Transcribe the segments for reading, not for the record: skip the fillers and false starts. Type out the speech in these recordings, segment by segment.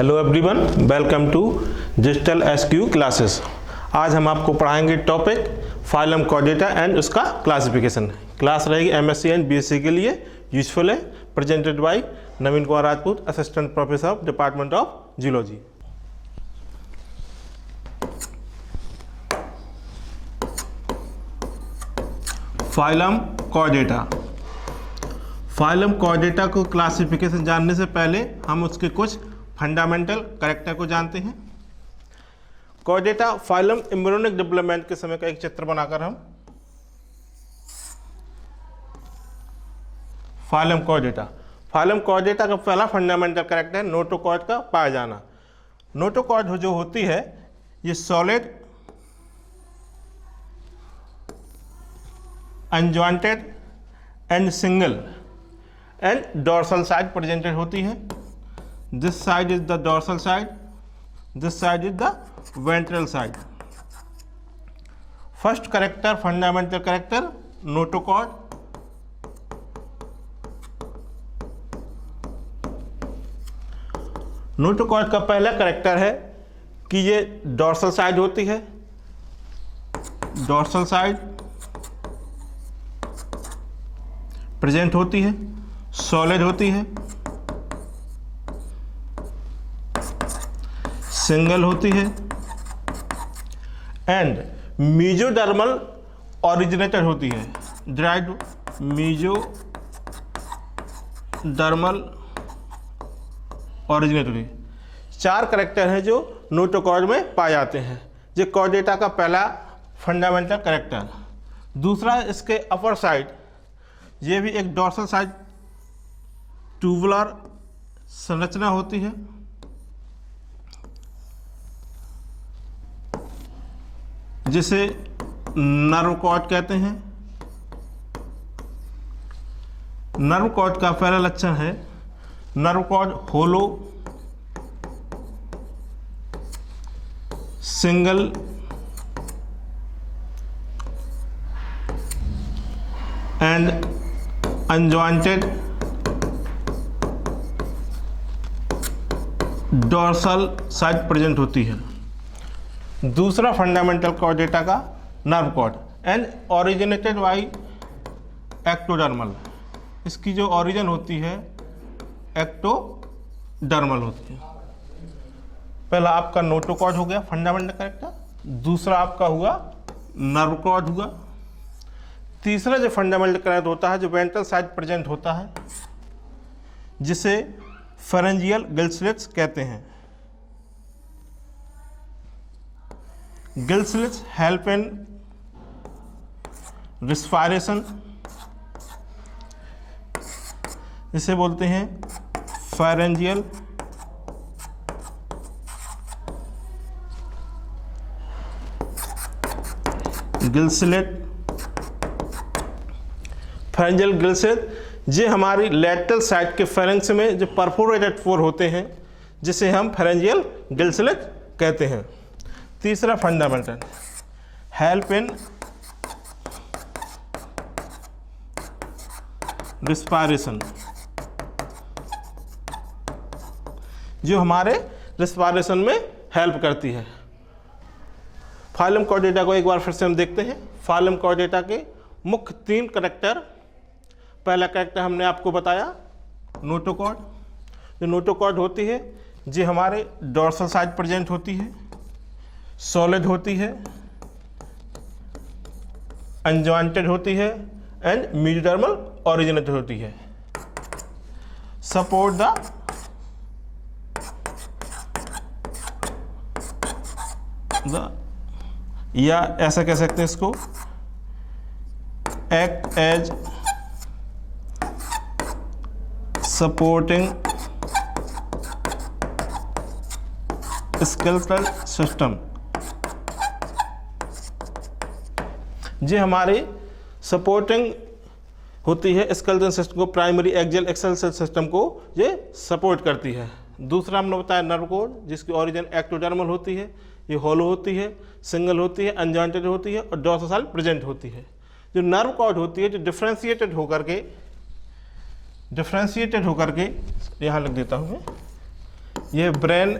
Hello everyone, welcome to digital SQ classes. आज हम आपको पढ़ाएंगे टॉपिक फाइलम कॉर्डेटा एंड उसका क्लासिफिकेशन। क्लास रहेगी एमएससी एंड बीएससी के लिए यूजफुल है। Presented by Naveen Kumar Rajput, assistant professor of department of geology. Phylum chordata. Phylum chordata को क्लासिफिकेशन जानने से पहले हम उसके कुछ फंडामेंटल कैरेक्टर को जानते हैं। कॉर्डेटा फाइलम एम्ब्रियोनिक डेवलपमेंट के समय का एक चित्र बनाकर हम फाइलम कॉर्डेटा का पहला फंडामेंटल कैरेक्टर है नोटोकॉर्ड का पाया जाना। नोटोकॉर्ड जो होती है ये solid unjointed and single and dorsal side presented होती है। This side is the dorsal side, this side is the ventral side. First character, fundamental character notochord. Notochord का पहला कैरेक्टर है कि ये डोर्सल साइड होती है। डोर्सल साइड प्रेजेंट होती है, सॉलिड होती है, सिंगल होती है एंड मीजोडर्मल ओरिजिनेटेड होती है। ड्राइड मीजोडर्मल ओरिजिनेटेड होती है। चार कैरेक्टर हैं जो नोटोकॉर्ड में पाए जाते हैं। ये कॉर्डेटा का पहला फंडामेंटल कैरेक्टर। दूसरा, इसके अपर साइड, ये भी एक डोर्सल साइड ट्यूबुलर संरचना होती है। जिसे नर्व कॉर्ड कहते हैं। नर्व कॉर्ड का पहला लक्षण है nerve cord hollow, single and unjointed dorsal side present होती है। दूसरा फंडामेंटल कॉर्डेटा का nerve cord and originated by ectodermal. इसकी जो ओरिजिन होती है एक्टोडर्मल होती है। पहला आपका नोटोकॉर्ड हो गया फंडामेंटल कैरेक्टर। दूसरा आपका हुआ नर्व कॉर्ड हुआ। तीसरा जो फंडामेंटल कैरेक्टर होता है जो वेंट्रल साइड प्रेजेंट होता है, जिसे फेरेंजियल गिल स्लिट्स कहते हैं। Gill slits help in respiration, इसे बोलते हैं pharyngeal Gill slit. Pharyngeal Gill slit ये हमारी लेटरल साइड के फेरेंक्स में जो परफोरेटेड पोर होते हैं, जिसे हम फेरेंजियल गिल स्लिट कहते हैं। तीसरा फंडामेंटल हेल्प इन रिस्पायरेशन, जो हमारे रिस्पायरेशन में हेल्प करती है। फाइलम कॉर्डेटा को एक बार फिर से हम देखते हैं। फाइलम कॉर्डेटा के मुख्य तीन कैरेक्टर। पहला कैरेक्टर हमने आपको बताया नोटोकॉर्ड। जो नोटोकॉर्ड होती है जी हमारे डोर्सल साइड प्रेजेंट होती है, सॉलिड होती है, अनजॉइंटेड होती है एंड मीजोडर्मल ओरिजिनेटेड होती है। सपोर्ट द या ऐसा कह सकते हैं इसको act as supporting skeletal system. ये हमारी सपोर्टिंग होती है स्केलेटल सिस्टम को, प्राइमरी एक्सियल एक्सेल सिस्टम को ये सपोर्ट करती है। दूसरा हमने बताया नर्व कॉर्ड, जिसकी ओरिजिन एक्टोडर्मल होती है, ये होलो होती है, सिंगल होती है, अनजॉइंटेड होती है और डोर्सल साइड प्रेजेंट होती है। जो नर्व कॉर्ड होती है जो डिफ्रेंशिएटेड होकर के यहाँ लिख देता हूँ मैं, ये ब्रेन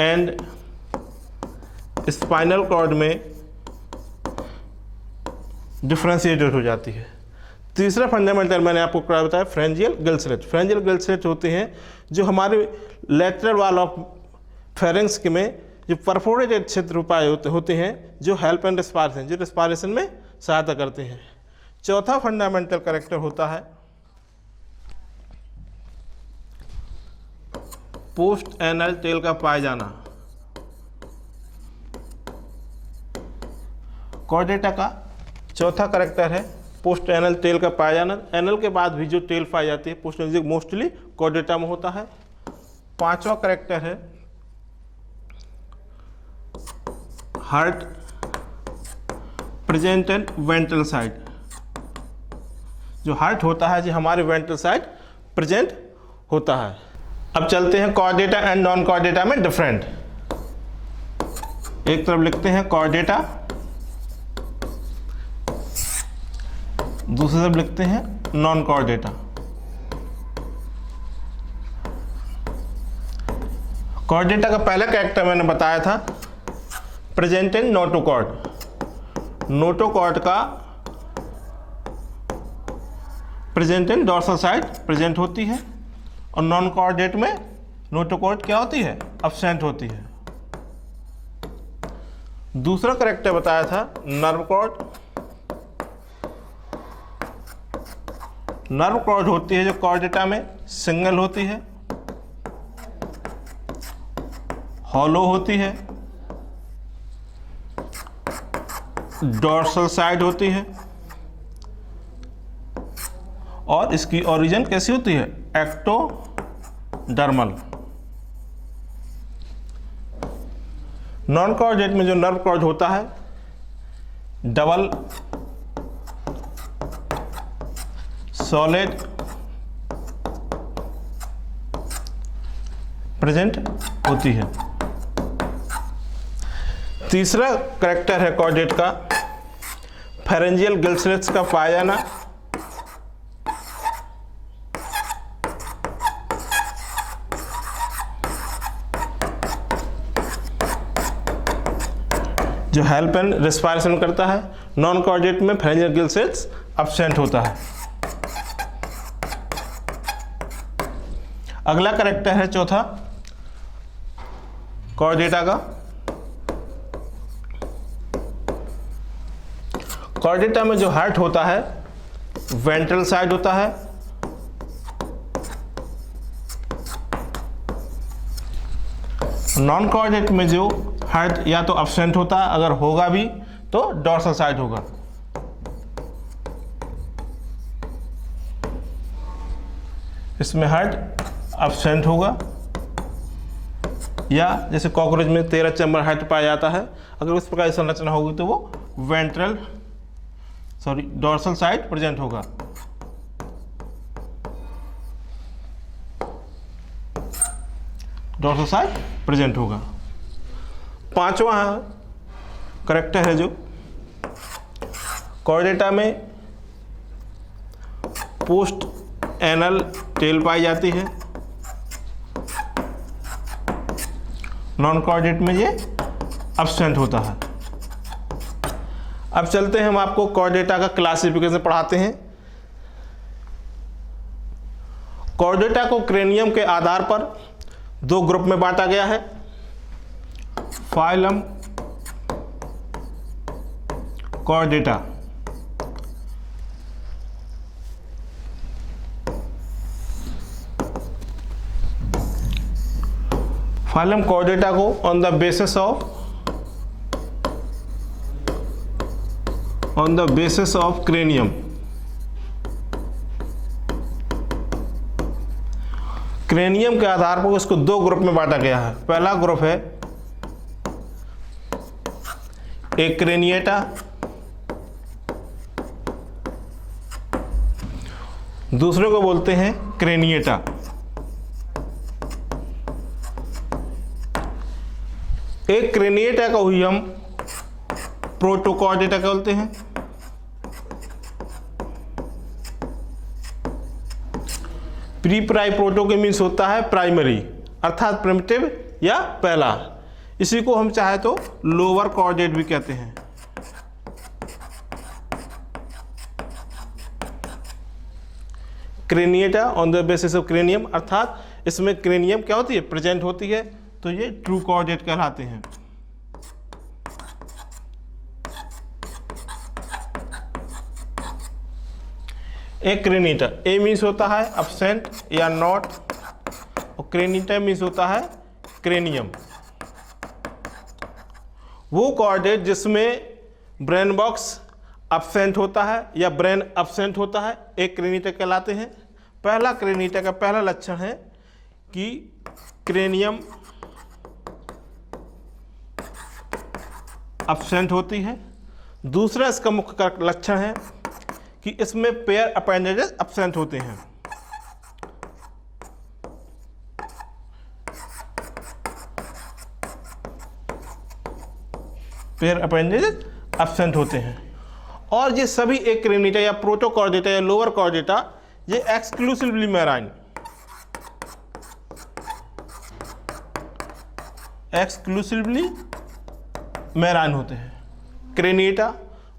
एंड स्पाइनल कॉर्ड में डिफ्रेंशिएटेड हो जाती है। तीसरा फंडामेंटल मैंने आपको क्या बताया, फ्रेंजियल गिल्सलेट। फ्रेंजियल गिल्सलेट होते हैं जो हमारे लेटरल वॉल ऑफ फेरेंक्स के में जो परफोरेटेड क्षेत्र उपाय होते हैं जो हेल्प एंड रेस्पायरेशन, जो रेस्पायरेशन में सहायता करते हैं। चौथा फंडामेंटल कैरेक्टर होता है पोस्ट एनल टेल का पाया जाना। कॉर्डेटा का चौथा कैरेक्टर है पोस्ट एनल टेल का पाया जाना। एनल के बाद भी जो टेल पाई जाती है पोस्ट एनल मोस्टली कॉर्डेटा में होता है। पांचवा कैरेक्टर है heart present and ventral side. जो हार्ट होता है जो हमारे वेंट्रल साइड प्रेजेंट होता है। अब चलते हैं कॉर्डेटा एंड नॉन कॉर्डेटा में डिफरेंट। एक तरफ लिखते हैं कॉर्डेटा, दूसरी तरफ लिखते हैं नॉन कॉर्डेटा। कॉर्डेटा का पहला कैरेक्टर मैंने बताया था प्रेजेंट इन नोटोकॉर्ड। नोटोकॉर्ड का present in dorsal side present होती है और नॉन कॉर्डेट में नोटोकॉर्ड क्या होती है, अब्सेंट होती है। दूसरा कैरेक्टर बताया था नर्व कॉर्ड। नर्व कॉर्ड होती है जो कॉर्डेटा में सिंगल होती है, हॉलो होती है, डॉर्सल साइड होती है और इसकी ओरिजिन कैसी होती है, एक्टोडर्मल। नॉन कॉर्डेट में जो नर्व कॉर्ड होता है डबल सॉलिड प्रेजेंट होती है। तीसरा कैरेक्टर है कॉर्डेट का फेरेंजियल गिल्सलेट्स का पाया जाना। जो हेल्प एंड रेस्पायरेशन करता है। नॉन कॉर्डेट में फेरेंजियल गिल्सलेट्स अब्सेंट होता है। अगला कैरेक्टर है चौथा कॉर्डेटा का। कॉर्डेटा में जो हार्ट होता है वेंट्रल साइड होता है, नॉन कॉर्डेट में जो हार्ट या तो अब्सेंट होता है, अगर होगा भी तो डॉर्सल साइड होगा। इसमें हार्ट अब्सेंट होगा या जैसे कॉकरोच में 13 चैम्बर हार्ट पाया जाता है, अगर उस प्रकार की संरचना होगी तो वो डॉर्सल साइड प्रेजेंट होगा। डॉर्सल साइड प्रेजेंट होगा। पांचवा कैरेक्टर है जो कॉर्डेटा में पोस्ट एनल टेल पाई जाती है, नॉन कॉर्डेट में ये अब्सेंट होता है। अब चलते हैं हम आपको कॉर्डेटा का क्लासिफिकेशन पढ़ाते हैं। कॉर्डेटा को क्रेनियम के आधार पर दो ग्रुप में बांटा गया है, फाइलम कॉर्डेटा। फाइलम कॉर्डेटा को on the basis of cranium, cranium के आधार पर इसको दो ग्रुप में बांटा गया है। पहला ग्रुप है एक क्रेनिएटा, दूसरे को बोलते हैं क्रेनिएटा। एक क्रेनिएटा को ही हम प्रोटोकॉर्डेटा बोलते हैं, प्री प्राई प्रोटो के मीन्स होता है प्राइमरी अर्थात प्रिमिटिव या पहला। इसी को हम चाहे तो लोअर कॉर्डेट भी कहते हैं। Craniata on the basis of cranium अर्थात इसमें क्रेनियम क्या होती है, प्रेजेंट होती है, तो ये ट्रू कॉर्डेट कहलाते हैं। एक क्रेनिएटा ए मीन्स होता है एब्सेंट या नॉट, और क्रेनिएटा मीन्स होता है क्रेनियम। वो कॉर्डेट जिसमें ब्रेन बॉक्स एब्सेंट होता है या ब्रेन एब्सेंट होता है, एक क्रेनिएटा कहलाते हैं। पहला क्रेनिएटा का पहला लक्षण है कि क्रेनियम एब्सेंट होती है। दूसरा इसका मुख्य लक्षण है कि इसमें पेयर अपेंडेजेस एब्सेंट होते हैं। पेयर अपेंडेजेस एब्सेंट होते हैं। और ये सभी एक क्रेनिएटा या प्रोटोकॉर्डेटा या लोअर कॉर्डेटा ये एक्सक्लूसिवली मैराइन, एक्सक्लूसिवली मैराइन होते हैं। Craniata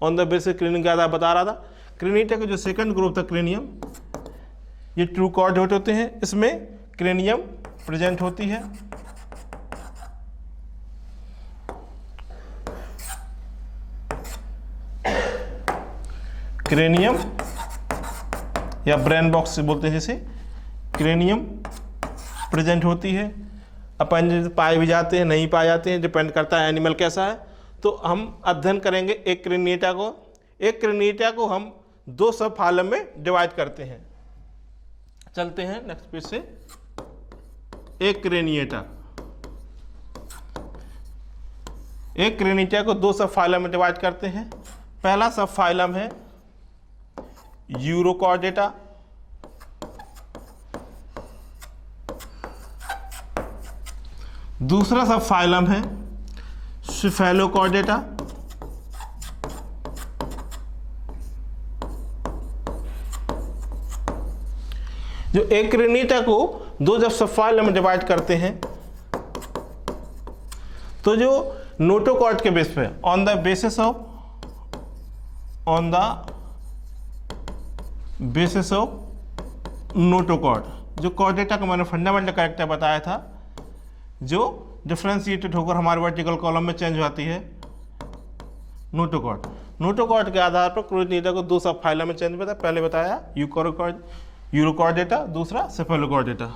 on the basis cranium ज़्यादा बता रहा था। क्रेनिएटा का जो सेकंड ग्रुप था क्रेनियम, ये ट्रू कॉर्डेट होते हैं। इसमें क्रेनियम प्रेजेंट होती है। क्रेनियम या ब्रेन बॉक्स से बोलते हैं, जैसे क्रेनियम प्रेजेंट होती है। अपेंडेज पाए भी जाते हैं, नहीं पाए जाते हैं, डिपेंड करता है एनिमल कैसा है। तो हम अध्ययन करेंगे एक क्रेनिएटा को। एक क्रेनिएटा को हम दो सब फालम में डिवाइड करते हैं। चलते हैं नेक्स्ट पेज से। एक क्रेनिएटा, एक क्रेनिएटा को दो सब फाइलम में डिवाइड करते हैं। पहला सब फाइलम है यूरोकॉर्डेटा, दूसरा सब फाइलम है सिफेलोकॉर्डेटा, जो एक क्रेनिएटा को दो जब सब फाइलम में डिवाइड करते हैं तो जो नोटोकॉर्ड के बेस पे on the basis of notochord, जो कॉर्डेटा का मैंने फंडामेंटल कैरेक्टर बताया था, जो डिफ्रेंशिएटेड होकर हमारे वर्टिकल कॉलम में चेंज होती है, नोटोकॉर्ड। नोटोकॉर्ड के आधार पर क्रेनिएटा को दो सब फाइलम में चेंज होता है। पहले बताया यूरोकॉर्डेटा, दूसरा सेफेलोकॉर्डेटा।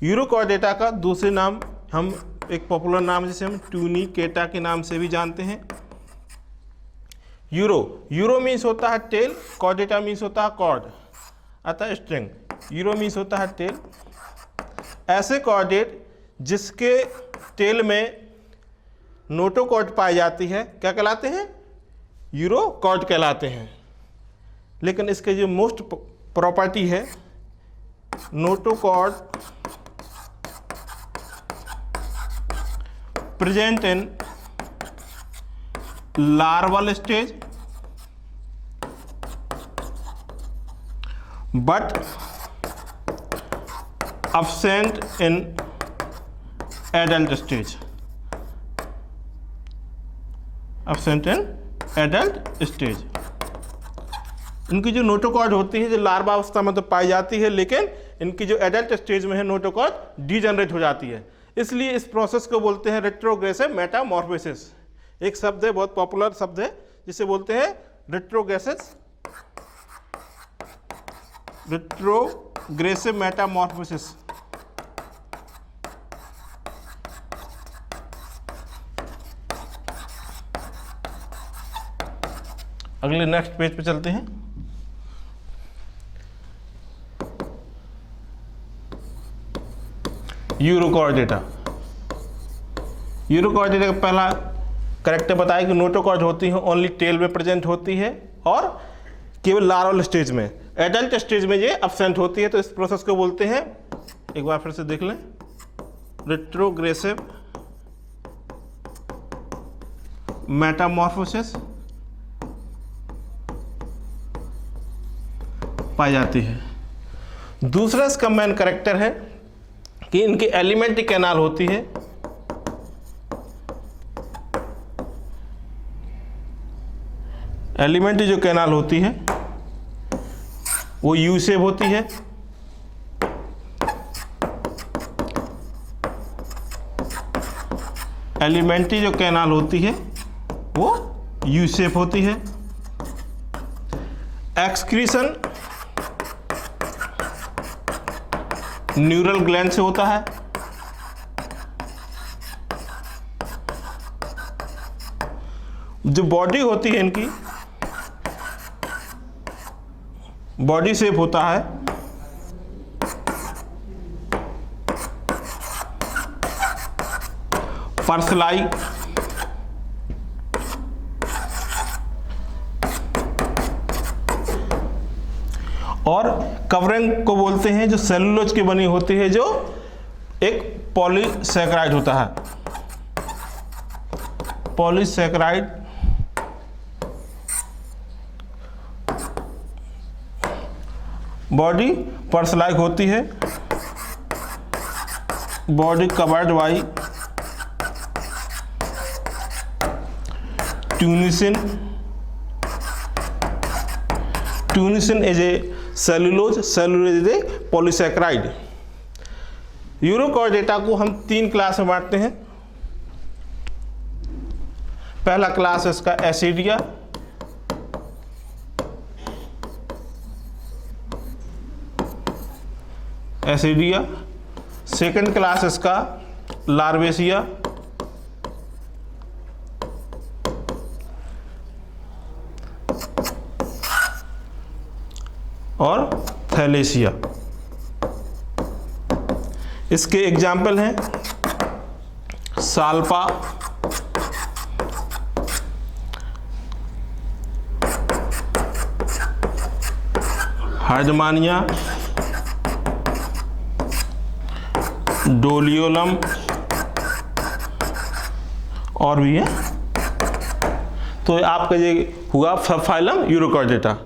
यूरोकॉर्डेटा का दूसरे नाम हम एक पॉपुलर नाम जिसे हम ट्यूनिकेटा के नाम से भी जानते हैं। यूरो मीन्स होता है टेल, कॉर्डेटा मीन्स होता है कॉर्ड अतः स्ट्रिंग। यूरो मीन्स होता है टेल। ऐसे कॉर्डेट जिसके टेल में नोटोकॉर्ड पाई जाती है क्या कहलाते हैं, यूरोकॉर्ड कहलाते हैं। लेकिन इसके जो मोस्ट प्रॉपर्टी है, notochord present in larval stage but absent in adult stage, absent in adult stage। इनकी जो नोटोकॉर्ड होती है जो लार्वा अवस्था में तो पाई जाती है, लेकिन इनकी जो एडल्ट स्टेज में है नोटोकॉर्ड डीजनरेट हो जाती है। इसलिए इस प्रोसेस को बोलते हैं रेट्रोग्रेसिव मेटामॉर्फोसिस। एक शब्द है, बहुत पॉपुलर शब्द है, जिसे बोलते हैं रेट्रोग्रेसिव मेटामॉर्फोसिस। अगले नेक्स्ट पेज पे चलते हैं। यूरोकॉर्डेटा। यूरोकॉर्डेटा का पहला करेक्टर बताया कि नोटोकॉर्ड होती है ओनली टेल में प्रेजेंट होती है और केवल लार्वल स्टेज में। एडल्ट स्टेज में ये एब्सेंट होती है। तो इस प्रोसेस को बोलते हैं, एक बार फिर से देख लें, रेट्रोग्रेसिव मेटामॉर्फोसिस पाई जाती है। दूसरा इसका मेन कैरेक्टर है कि इनकी एलिमेंट्री कैनाल होती है, एलिमेंट्री जो कैनाल होती है वो यू शेप होती है। एलिमेंट्री जो कैनाल होती है वो यू शेप होती है। एक्सक्रीशन न्यूरल ग्लैंड से होता है। जो बॉडी होती है इनकी, बॉडी शेप होता है पर्सलाई, और कवरिंग को बोलते हैं जो सेलुलोज की बनी होती है, जो एक पॉलीसैकेराइड होता है। पॉलीसैकेराइड बॉडी पर्सलाइक होती है, body covered by ट्यूनिसिन। ट्यूनिसिन is a cellulose, cellulose is a polysaccharide. Urochordata को हम 3 क्लास में बांटते हैं। पहला क्लास है इसका एसिडिया, एसिडिया। सेकंड क्लास इसका लार्वेसिया, और थैलेसिया। इसके एग्जाम्पल हैं साल्पा, हार्डमानिया, डोलियोलम, और भी है। तो आपका ये हुआ फाइलम यूरोकॉर्डेटा।